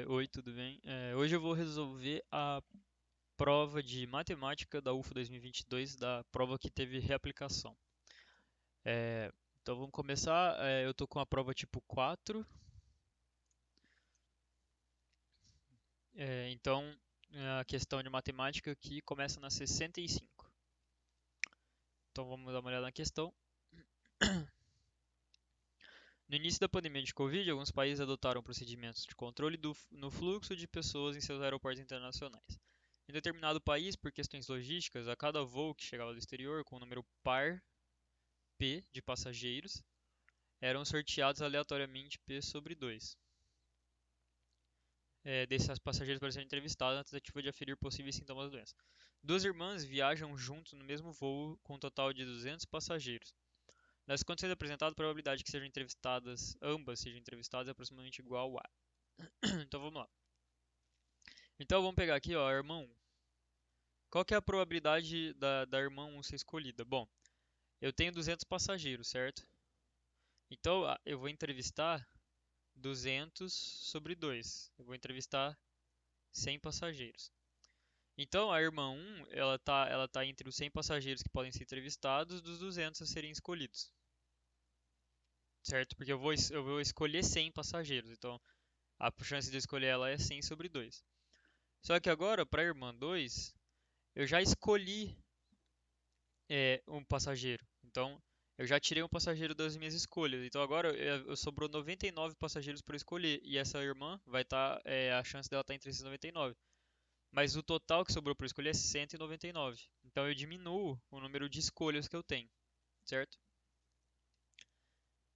Oi, tudo bem? Hoje eu vou resolver a prova de matemática da UFO 2022, da prova que teve reaplicação. É, então vamos começar. Eu tô com a prova tipo 4. Então a questão de matemática aqui começa na 65. Então vamos dar uma olhada na questão. No início da pandemia de Covid, alguns países adotaram procedimentos de controle no fluxo de pessoas em seus aeroportos internacionais. Em determinado país, por questões logísticas, a cada voo que chegava do exterior com um número par P de passageiros eram sorteados aleatoriamente P sobre 2. Desses passageiros para serem entrevistados na tentativa de aferir possíveis sintomas da doença. Duas irmãs viajam juntos no mesmo voo com um total de 200 passageiros. Nas condições apresentadas, a probabilidade que sejam entrevistadas, ambas sejam entrevistadas, é aproximadamente igual a. Então vamos lá. Então vamos pegar aqui, ó, a irmã 1. Qual que é a probabilidade da irmã 1 ser escolhida? Bom, eu tenho 200 passageiros, certo? Então eu vou entrevistar 200 sobre 2. Eu vou entrevistar 100 passageiros. Então, a irmã 1, ela tá entre os 100 passageiros que podem ser entrevistados, dos 200 a serem escolhidos, certo? Porque eu vou escolher 100 passageiros, então a chance de eu escolher ela é 100 sobre 2. Só que agora, para a irmã 2, eu já escolhi um passageiro. Então, eu já tirei um passageiro das minhas escolhas. Então, agora eu sobrou 99 passageiros para escolher. E essa irmã vai estar, a chance dela estar entre esses 99. Mas o total que sobrou para escolher é 199. Então eu diminuo o número de escolhas que eu tenho, certo?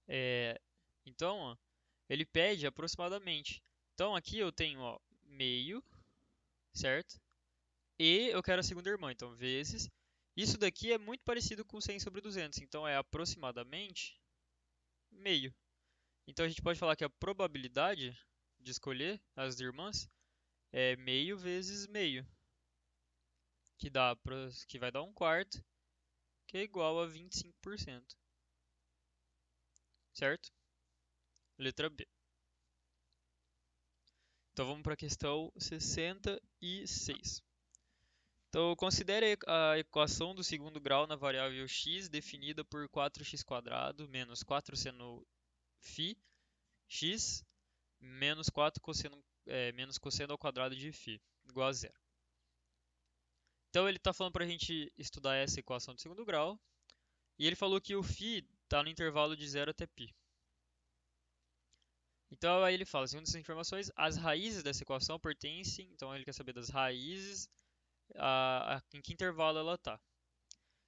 É, então, ó, ele pede aproximadamente. Então aqui eu tenho, ó, meio, certo? E eu quero a segunda irmã, então vezes. Isso daqui é muito parecido com 100 sobre 200, então é aproximadamente meio. Então a gente pode falar que a probabilidade de escolher as irmãs é meio vezes meio, que vai dar um quarto, que é igual a 25%, certo? Letra B. Então vamos para a questão 66. Então considere a equação do segundo grau na variável x definida por 4x² menos 4 seno φ x menos 4 menos cosseno ao quadrado de φ igual a zero. Então ele está falando para a gente estudar essa equação do segundo grau e ele falou que o φ está no intervalo de 0 até π. Então aí ele fala, segundo essas informações, as raízes dessa equação pertencem, então ele quer saber das raízes, em que intervalo ela está.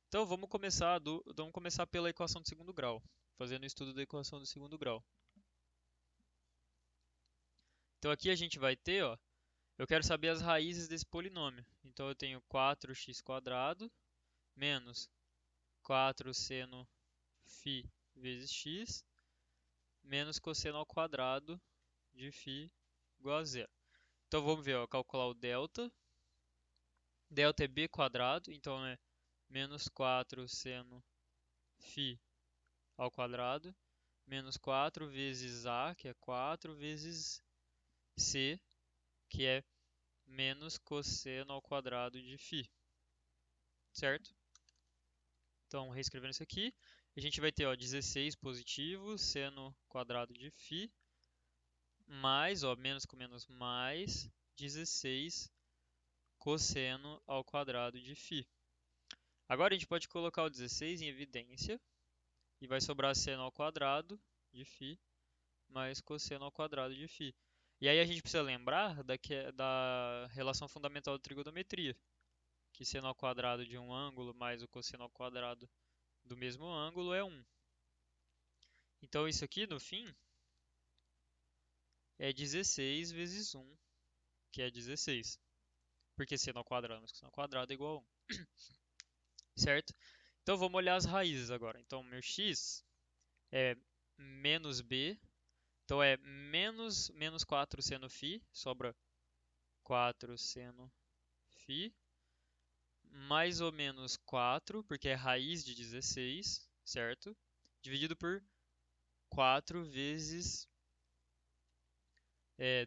Então vamos começar pela equação do segundo grau, fazendo o estudo da equação do segundo grau. Então aqui a gente vai ter, ó, eu quero saber as raízes desse polinômio. Então eu tenho 4x² menos 4 seno φ vezes x menos cosseno ao quadrado de φ igual a zero. Então vamos ver, ó, calcular o delta. Delta é b quadrado, então é menos 4 seno φ ao quadrado, menos 4 vezes a, que é 4 vezes c, que é menos cosseno ao quadrado de φ, certo? Então, reescrevendo isso aqui, a gente vai ter, ó, 16 positivo, seno quadrado de φ, mais, ó, menos com menos mais, 16 cosseno ao quadrado de φ. Agora a gente pode colocar o 16 em evidência e vai sobrar seno ao quadrado de φ mais cosseno ao quadrado de φ. E aí a gente precisa lembrar da relação fundamental da trigonometria, que seno ao quadrado de um ângulo mais o cosseno ao quadrado do mesmo ângulo é 1. Então isso aqui, no fim, é 16 vezes 1, que é 16. Porque seno ao quadrado mais cosseno ao quadrado é igual a 1. Certo? Então vamos olhar as raízes agora. Então meu x é menos b. Então é menos 4 seno φ, sobra 4 seno φ, mais ou menos 4, porque é raiz de 16, certo? Dividido por 4 vezes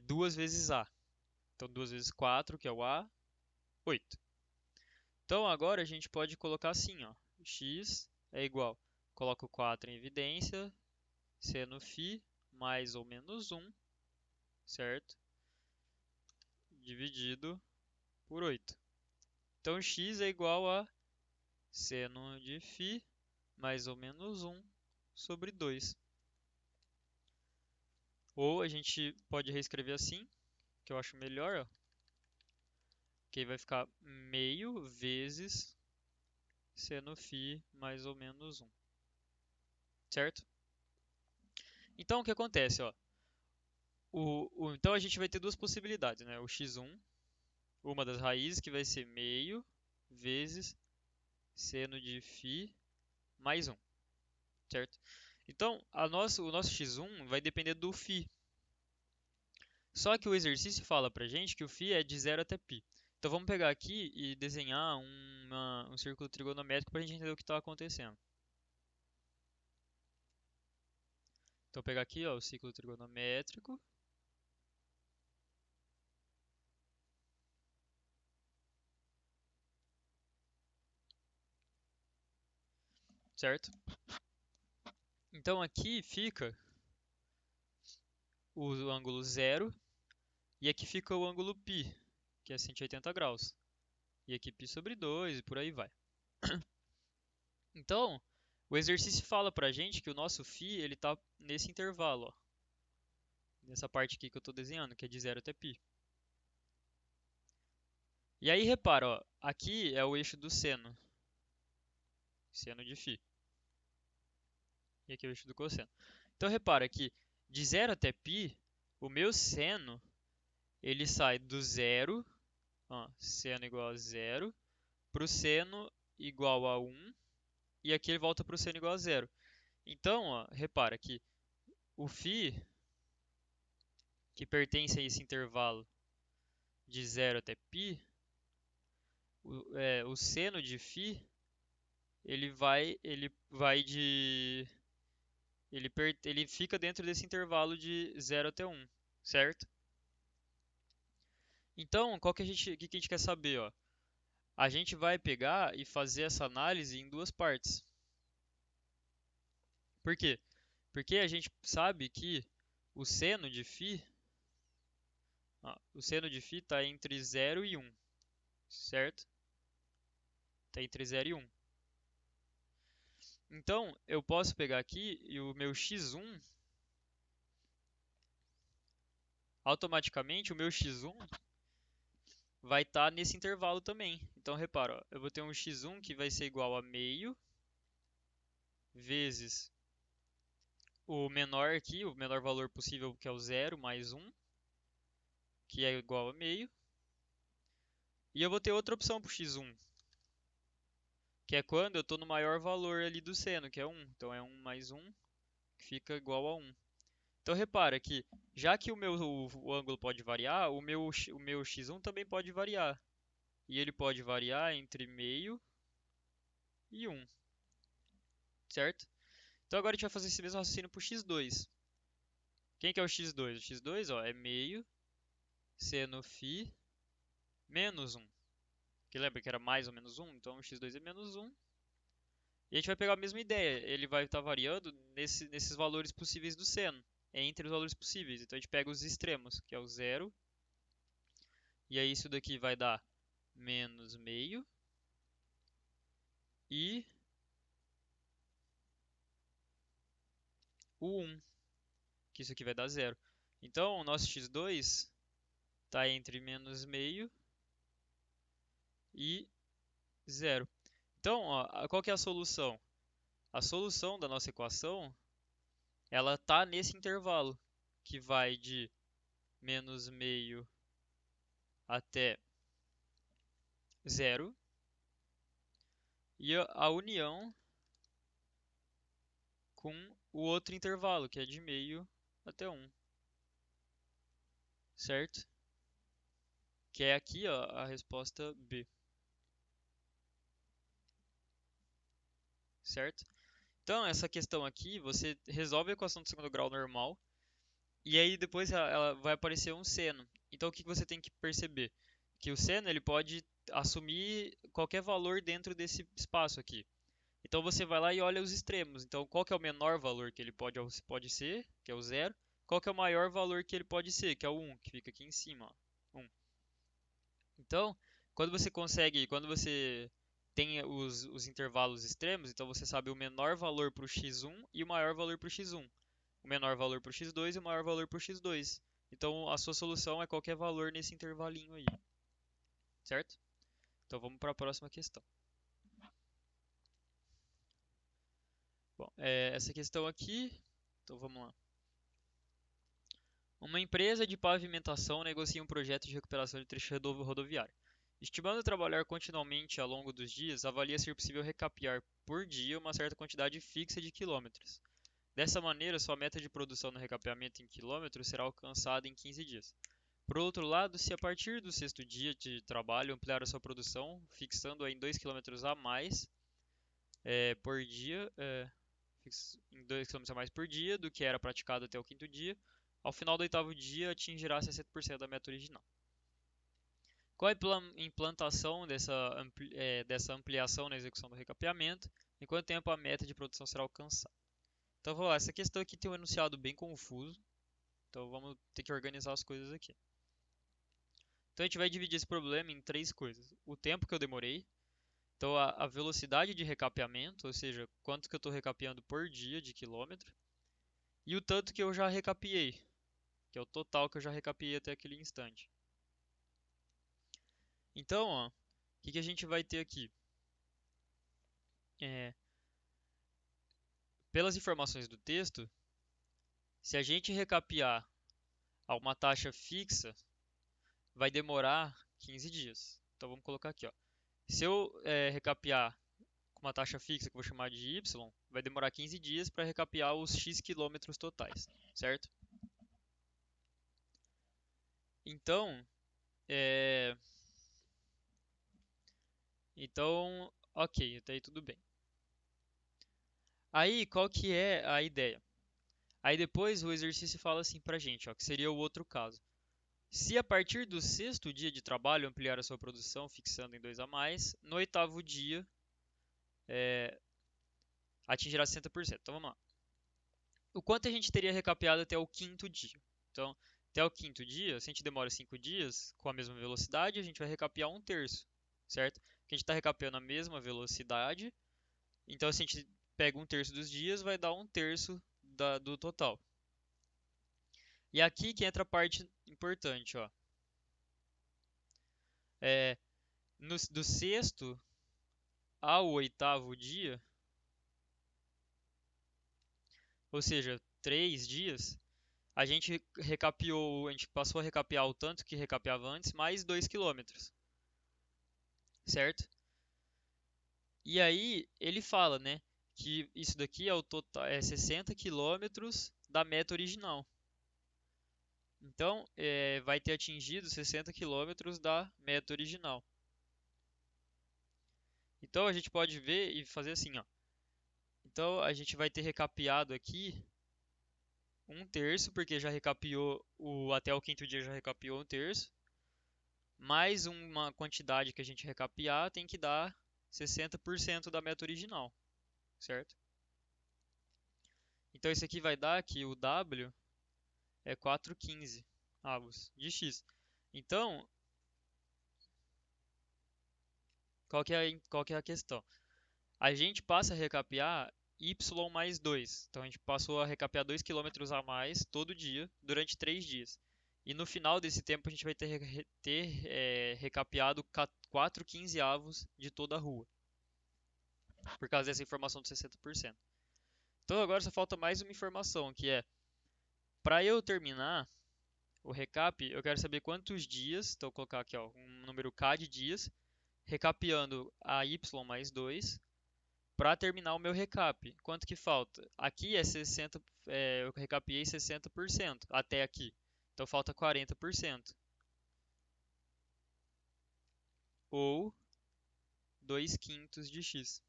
2 vezes A. Então 2 vezes 4, que é o A, 8. Então agora a gente pode colocar assim, ó, x é igual, coloco 4 em evidência, seno φ mais ou menos 1, certo? Dividido por 8. Então x é igual a seno de φ mais ou menos 1 sobre 2. Ou a gente pode reescrever assim, que eu acho melhor, ó, que aí vai ficar meio vezes seno φ mais ou menos 1, certo? Então o que acontece, ó? Então a gente vai ter duas possibilidades, né? O x1, uma das raízes, que vai ser meio vezes seno de φ mais 1, certo? Então o nosso x1 vai depender do φ. Só que o exercício fala pra gente que o φ é de 0 até π. Então vamos pegar aqui e desenhar um círculo trigonométrico para a gente entender o que está acontecendo. Então, pegar aqui, ó, o ciclo trigonométrico. Certo? Então, aqui fica o ângulo zero e aqui fica o ângulo π, que é 180 graus. E aqui π sobre 2 e por aí vai. Então, o exercício fala pra gente que o nosso φ ele está nesse intervalo, ó, nessa parte aqui que eu estou desenhando, que é de 0 até π. E aí, repara, ó, aqui é o eixo do seno, seno de φ. E aqui é o eixo do cosseno. Então, repara que de 0 até π, o meu seno ele sai do zero, ó, seno igual a zero, para o seno igual a 1, e aqui ele volta para o seno igual a zero. Então, ó, repara que o φ, que pertence a esse intervalo de 0 até π, o seno de φ, ele vai de... ele fica dentro desse intervalo de 0 até 1, certo? Então, o que a gente quer saber, ó? A gente vai pegar e fazer essa análise em duas partes. Por quê? Porque a gente sabe que o seno de φ, ó, o seno de φ está entre 0 e 1, certo? Está entre 0 e 1. Então, eu posso pegar aqui e o meu x1, automaticamente o meu x1 vai estar nesse intervalo também. Então, repara, ó, eu vou ter um x1 que vai ser igual a meio vezes o menor aqui, o menor valor possível, que é o 0, mais 1, que é igual a meio. E eu vou ter outra opção para o x1, que é quando eu estou no maior valor ali do seno, que é 1. Então é 1 mais 1, que fica igual a 1. Então repara que, já que o ângulo pode variar, o meu x1 também pode variar. E ele pode variar entre meio e 1, certo? Então agora a gente vai fazer esse mesmo raciocínio para o x2. Quem que é o x2? O x2, ó, é meio seno φ menos 1. Que lembra que era mais ou menos 1? Então o x2 é menos 1. E a gente vai pegar a mesma ideia, ele vai estar variando nesses valores possíveis do seno, entre os valores possíveis. Então a gente pega os extremos, que é o zero, e aí isso daqui vai dar menos meio, e o 1, que isso aqui vai dar zero. Então o nosso x2 está entre menos meio e zero. Então, ó, qual que é a solução? A solução da nossa equação, ela está nesse intervalo, que vai de menos meio até zero, e a união com o outro intervalo, que é de meio até 1, certo? Que é aqui, ó, a resposta B, certo? Então, essa questão aqui, você resolve a equação do segundo grau normal E aí depois ela vai aparecer um seno. Então o que que você tem que perceber? Que o seno ele pode assumir qualquer valor dentro desse espaço aqui. Então você vai lá e olha os extremos. Então qual que é o menor valor que ele pode ser, que é o zero? Qual que é o maior valor que ele pode ser, que é o 1, que fica aqui em cima, ó. 1. Então, quando você tem os intervalos extremos, então você sabe o menor valor para o x1 e o maior valor para o x1, o menor valor para o x2 e o maior valor para o x2. Então, a sua solução é qualquer valor nesse intervalinho aí, certo? Então, vamos para a próxima questão. Bom, essa questão aqui, então vamos lá. Uma empresa de pavimentação negocia um projeto de recuperação de trecho rodoviário. Estimando trabalhar continuamente ao longo dos dias, avalia ser possível recapear por dia uma certa quantidade fixa de quilômetros. Dessa maneira, sua meta de produção no recapeamento em quilômetros será alcançada em 15 dias. Por outro lado, se a partir do sexto dia de trabalho ampliar a sua produção, fixando-a em 2 quilômetros a mais por dia, em 2 quilômetros a mais por dia do que era praticado até o quinto dia, ao final do oitavo dia atingirá 60% da meta original. Com a implantação dessa ampliação na execução do recapeamento, em quanto tempo a meta de produção será alcançada? Então vamos lá, essa questão aqui tem um enunciado bem confuso, então vamos ter que organizar as coisas aqui. Então a gente vai dividir esse problema em três coisas: o tempo que eu demorei, então a velocidade de recapeamento, ou seja, quanto que eu estou recapeando por dia de quilômetro, e o tanto que eu já recapeei, que é o total que eu já recapeei até aquele instante. Então, ó, o que a gente vai ter aqui? É, pelas informações do texto, se a gente recapear a uma taxa fixa, vai demorar 15 dias. Então vamos colocar aqui, ó. Se eu recapear com uma taxa fixa que eu vou chamar de y, vai demorar 15 dias para recapear os x quilômetros totais, certo? Então, é... ok, até aí tudo bem. Aí, qual que é a ideia? Aí depois o exercício fala assim pra gente, ó, que seria o outro caso. Se a partir do sexto dia de trabalho ampliar a sua produção, fixando em 2 a mais, no oitavo dia atingirá 60%. Então vamos lá. O quanto a gente teria recapeado até o quinto dia? Então, até o quinto dia, se a gente demora 5 dias com a mesma velocidade, a gente vai recapear um terço, certo? Porque a gente está recapeando a mesma velocidade, então se a gente pega um terço dos dias, vai dar um terço do total. E aqui que entra a parte importante, ó. É, do sexto ao oitavo dia, ou seja, 3 dias, a gente passou a recapear o tanto que recapeava antes, mais 2 quilômetros, certo? E aí ele fala, né, que isso daqui é o total, é 60 quilômetros da meta original. Então, vai ter atingido 60 quilômetros da meta original. Então a gente pode ver e fazer assim, ó. Então a gente vai ter recapeado aqui um terço, porque já recapeou até o quinto dia já recapeou um terço, mais uma quantidade que a gente recapear tem que dar 60% da meta original, certo? Então isso aqui vai dar que o W é 4,15 avos de x. Então, qual que é a questão? A gente passa a recapear y mais 2. Então a gente passou a recapear 2 quilômetros a mais todo dia durante 3 dias. E no final desse tempo a gente vai ter recapeado 4,15 avos de toda a rua, por causa dessa informação dos 60%. Então agora só falta mais uma informação, que é, para eu terminar o recap, eu quero saber quantos dias, então eu vou colocar aqui ó, um número k de dias, recapeando a y mais 2, para terminar o meu recap. Quanto que falta? Aqui é 60, eu recapiei 60% até aqui. Então falta 40%. Ou 2 quintos de x.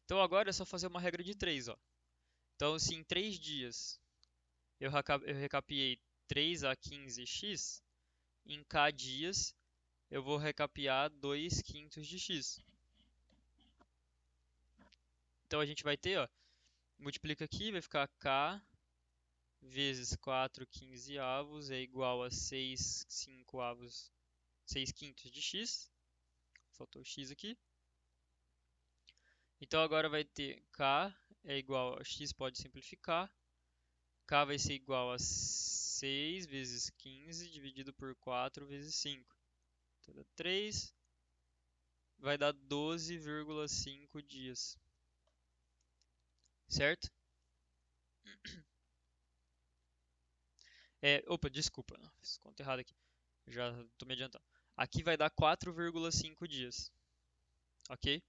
Então agora é só fazer uma regra de 3, ó. Então se em 3 dias eu recapiei 3 a 15x, em k dias eu vou recapiar 2 quintos de x. Então a gente vai ter, ó, multiplica aqui, vai ficar k vezes 4 quinzeavos é igual a 6 cincoavos, 6 quintos de x. Faltou o x aqui. Então agora vai ter k é igual a x, pode simplificar. K vai ser igual a 6 vezes 15 dividido por 4 vezes 5. Então dá 3. Vai dar 12,5 dias. Certo? Opa, desculpa. Fiz conta errada aqui. Já tô me adiantando. Aqui vai dar 4,5 dias. Ok?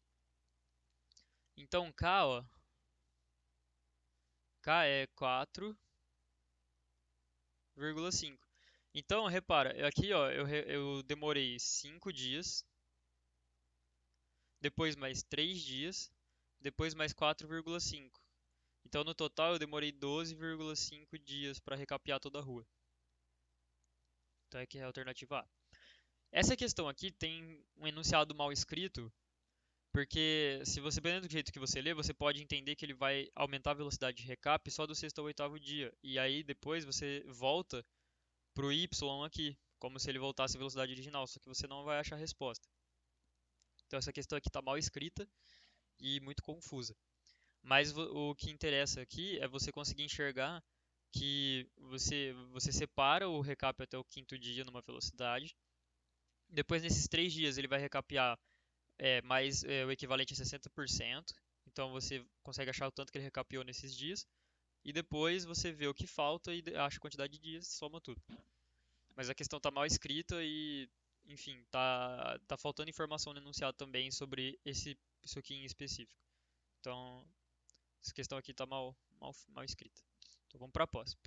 Então K, ó. K é 4,5. Então, repara, aqui ó, eu demorei 5 dias, depois mais 3 dias, depois mais 4,5. Então, no total, eu demorei 12,5 dias para recapear toda a rua. Então, aqui é a alternativa A. Essa questão aqui tem um enunciado mal escrito, porque se você, dependendo do jeito que você lê, você pode entender que ele vai aumentar a velocidade de recap só do sexto ao oitavo dia. E aí, depois, você volta pro y aqui, como se ele voltasse à velocidade original, só que você não vai achar a resposta. Então, essa questão aqui está mal escrita e muito confusa. Mas o que interessa aqui é você conseguir enxergar que você separa o recap até o quinto dia numa velocidade. Depois, nesses 3 dias, ele vai recapear mais o equivalente a 60%. Então, você consegue achar o tanto que ele recapeou nesses dias. E depois você vê o que falta e acha a quantidade de dias e soma tudo. Mas a questão está mal escrita e, enfim, tá faltando informação no enunciado também sobre isso aqui em específico. Então, essa questão aqui está mal escrita. Então vamos para a próxima.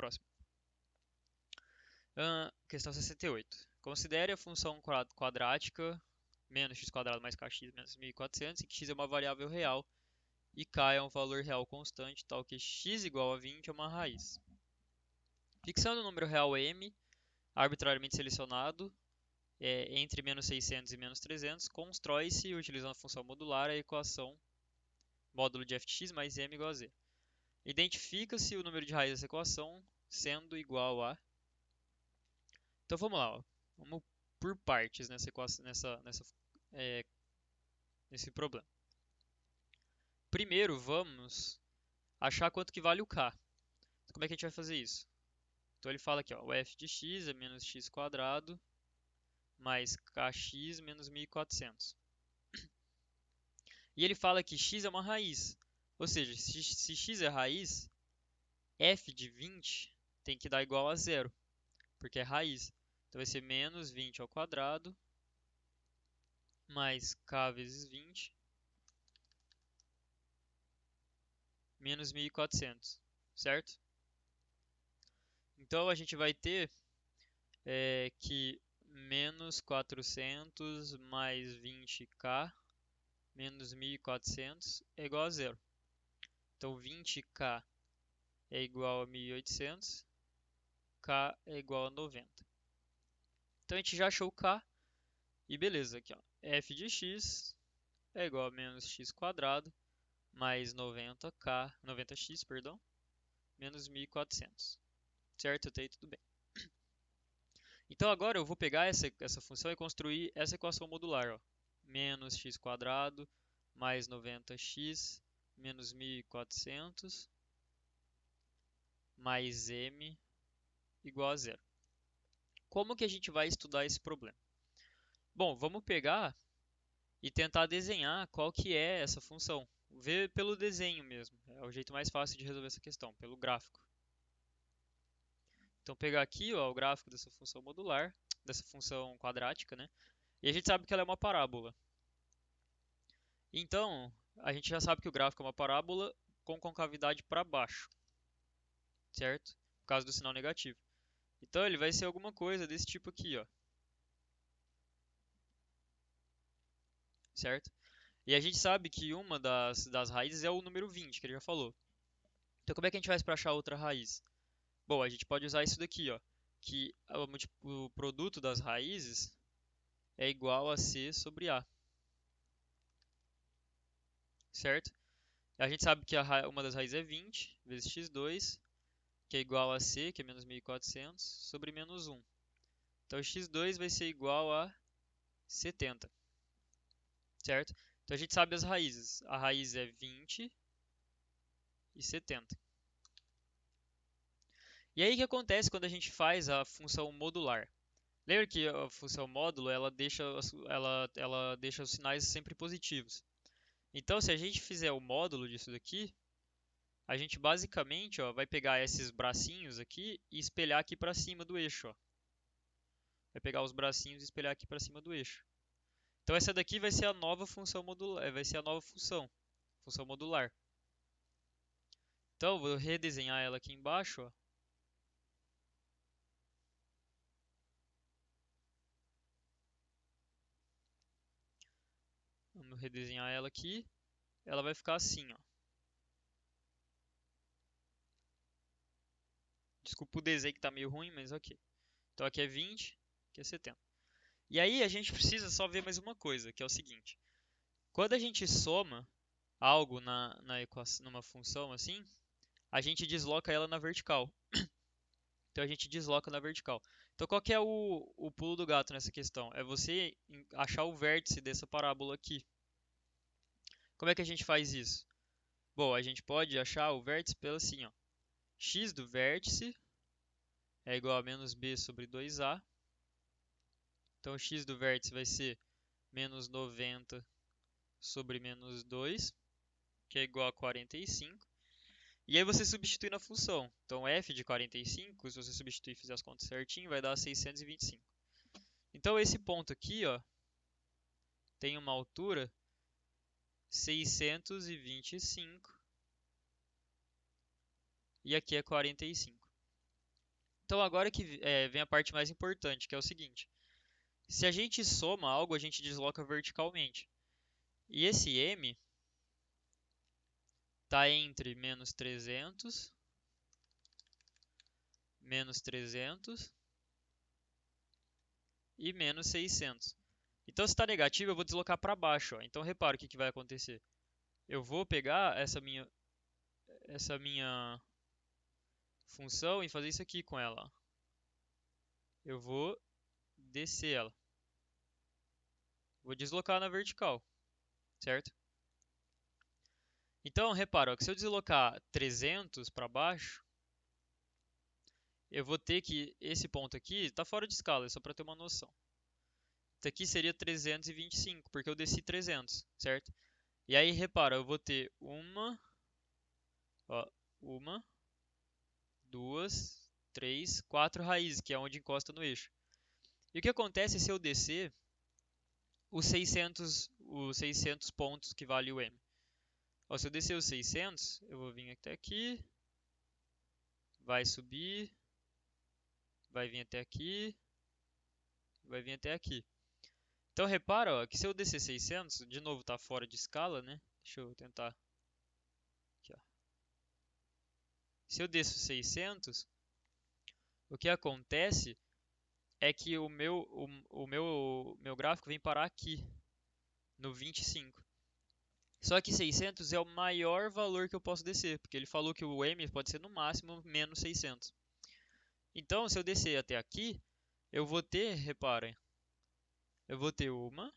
Questão 68. Considere a função quadrática menos x quadrado mais kx menos 1400, em que x é uma variável real e k é um valor real constante, tal que x igual a 20 é uma raiz. Fixando o número real m, arbitrariamente selecionado, entre menos 600 e menos 300, constrói-se, utilizando a função modular, a equação módulo de f de x mais m igual a z. Identifica-se o número de raiz dessa equação sendo igual a... Então vamos lá, ó. Vamos por partes nessa equação, é, nesse problema. Primeiro vamos achar quanto que vale o k. Como é que a gente vai fazer isso? Então ele fala aqui, ó, o f de x é menos x quadrado mais kx menos 1400. E ele fala que x é uma raiz. Ou seja, se x é raiz, f de 20 tem que dar igual a zero, porque é raiz. Então vai ser menos 20 ao quadrado mais k vezes 20 menos 1400, certo? Então a gente vai ter que menos 400 mais 20k menos 1400 é igual a zero. Então 20k é igual a 1800, k é igual a 90. Então a gente já achou o k e beleza, aqui ó, f de x é igual a menos x quadrado mais 90x, perdão, menos 1400. Certo? Até aí tudo bem. Então agora eu vou pegar essa função e construir essa equação modular, ó. Menos x quadrado mais 90x menos 1400 mais m igual a zero. Como que a gente vai estudar esse problema? Bom, vamos pegar e tentar desenhar qual que é essa função. Ver pelo desenho mesmo. É o jeito mais fácil de resolver essa questão, pelo gráfico. Então pegar aqui ó, o gráfico dessa função modular, dessa função quadrática, né? E a gente sabe que ela é uma parábola. Então, a gente já sabe que o gráfico é uma parábola com concavidade para baixo, certo? Por causa do sinal negativo. Então ele vai ser alguma coisa desse tipo aqui, ó. Certo? E a gente sabe que uma das raízes é o número 20, que ele já falou. Então como é que a gente faz para achar outra raiz? Bom, a gente pode usar isso daqui, ó, que o produto das raízes é igual a C sobre A, certo? A gente sabe que uma das raízes é 20 vezes x2, que é igual a C, que é menos 1.400, sobre menos 1. Então, x2 vai ser igual a 70, certo? Então, a gente sabe as raízes. A raiz é 20 e 70. E aí, o que acontece quando a gente faz a função modular? Lembra que a função módulo, ela deixa os sinais sempre positivos. Então, se a gente fizer o módulo disso daqui, a gente basicamente, ó, vai pegar esses bracinhos aqui e espelhar aqui para cima do eixo, ó. Vai pegar os bracinhos e espelhar aqui para cima do eixo. Então essa daqui vai ser a nova função modular, vai ser a nova função modular. Então eu vou redesenhar ela aqui embaixo, ó. Vamos redesenhar ela aqui. Ela vai ficar assim, ó. Desculpa o desenho que tá meio ruim, mas ok. Então aqui é 20, aqui é 70. E aí a gente precisa só ver mais uma coisa, que é o seguinte. Quando a gente soma algo na equação, numa função assim, a gente desloca ela na vertical. Então a gente desloca na vertical. Então qual que é o pulo do gato nessa questão? É você achar o vértice dessa parábola aqui. Como é que a gente faz isso? Bom, a gente pode achar o vértice pelo assim, ó. X do vértice é igual a menos b sobre 2a. Então x do vértice vai ser menos 90 sobre menos 2, que é igual a 45. E aí você substitui na função. Então f de 45, se você substituir e fizer as contas certinho, vai dar 625. Então esse ponto aqui, ó, tem uma altura 625 e aqui é 45. Então agora que vem a parte mais importante, que é o seguinte. Se a gente soma algo, a gente desloca verticalmente. E esse m está entre menos 300 e menos 600. Então se está negativo, eu vou deslocar para baixo, ó. Então repara o que vai acontecer. Eu vou pegar essa minha função e fazer isso aqui com ela. Eu vou descer ela. Vou deslocar na vertical, certo? Então, repara, ó, que se eu deslocar 300 para baixo, eu vou ter que esse ponto aqui está fora de escala, é só para ter uma noção. Isso aqui seria 325, porque eu desci 300, certo? E aí, repara, eu vou ter ó, uma, duas, três, quatro raízes, que é onde encosta no eixo. E o que acontece se eu descer os 600 pontos que vale o M? Ó, se eu descer os 600, eu vou vir até aqui, vai subir, vai vir até aqui, vai vir até aqui. Então repara, ó, que se eu descer 600, de novo está fora de escala, né? Deixa eu tentar. Aqui, ó. Se eu desço 600, o que acontece é que o meu gráfico vem parar aqui, no 25. Só que 600 é o maior valor que eu posso descer, porque ele falou que o M pode ser no máximo menos 600. Então, se eu descer até aqui, eu vou ter, reparem, eu vou ter uma,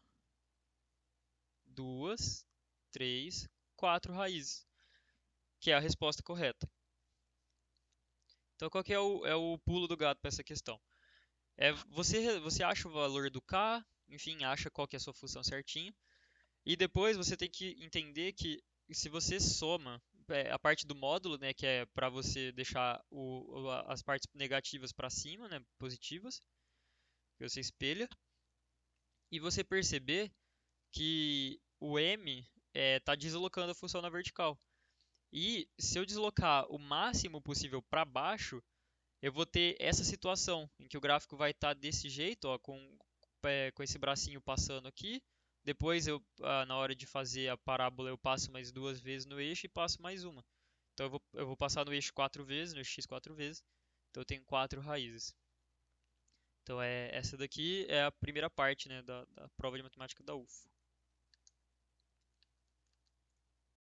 duas, três, quatro raízes, que é a resposta correta. Então, qual que é o pulo do gato para essa questão? Você acha o valor do K, enfim, acha qual que é a sua função certinho, e depois você tem que entender que se você soma a parte do módulo, né, que é para você deixar as partes negativas para cima, né, positivas, que você espelha, e você perceber que o M está deslocando a função na vertical. E se eu deslocar o máximo possível para baixo, eu vou ter essa situação em que o gráfico vai estar desse jeito, ó, com esse bracinho passando aqui. Depois, na hora de fazer a parábola, eu passo mais duas vezes no eixo e passo mais uma. Então, eu vou passar no eixo quatro vezes, no x quatro vezes, Então eu tenho quatro raízes. Então essa daqui é a primeira parte, né, da prova de matemática da UFO.